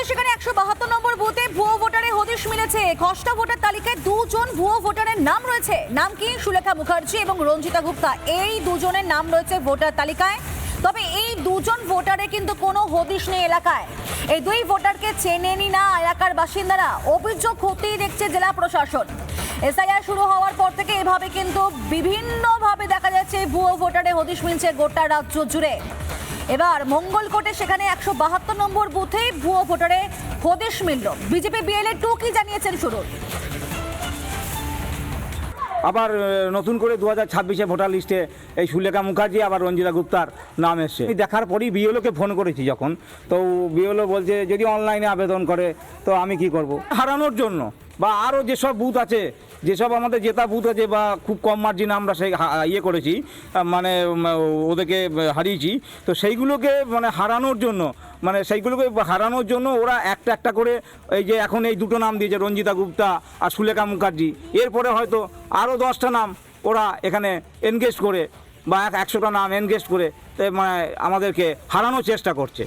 সেখানে 172 নম্বর বুথে ভুয়ো ভোটারের হদিশ মিলেছে। খসড়া ভোটার তালিকায় দুজন ভুয়ো ভোটারের নাম রয়েছে। নাম কি? সুলেখা মুখার্জি এবং রঞ্জিতা গুপ্তা। এই দুজনের নাম রয়েছে ভোটার তালিকায়। তবে এই দুজন ভোটারে কিন্তু কোনো হদিশ নেই এলাকায়। এই দুই ভোটারকে চেনেনি না এলাকার বাসিন্দারা। অভিযোগ খতিয়ে দেখছে জেলা প্রশাসন। এসআইআর শুরু হওয়ার পর থেকে এভাবে কিন্তু বিভিন্নভাবে দেখা যাচ্ছে ভুয়ো ভোটারের হদিশ মিলছে গোটা রাজ্য জুড়ে। এবার মঙ্গলকোটে সেখানে 172 নম্বর বুথে ভুয়ো ভোটারে হদিশ মিলল। বিজেপি বিএলএ 2 কি জানিয়েছেন শুনুন। আবার নতুন করে 2026-এ ভোটার লিস্টে এই সুলেখা মুখার্জি আবার রঞ্জিতা গুপ্তার নাম এসছে। দেখার পরই বিএলওকে ফোন করেছি যখন, তো বিএলও বলছে যদি অনলাইনে আবেদন করে তো আমি কি করব। হারানোর জন্য বা আরও যেসব বুথ আছে, যেসব আমাদের জেতা বুথ আছে বা খুব কম মার্জিনে আমরা সেই ইয়ে করেছি, মানে ওদেরকে হারিয়েছি, তো সেইগুলোকে মানে হারানোর জন্য, মানে সেইগুলোকে হারানোর জন্য ওরা একটা একটা করে এই যে এখন এই দুটো নাম দিয়েছে, রঞ্জিতা গুপ্তা আর সুলেখা মুখার্জি। এরপরে হয়তো আরও 10টা নাম ওরা এখানে এনগেজ করে বা 100টা নাম এনগেজ করে মানে আমাদেরকে হারানোর চেষ্টা করছে।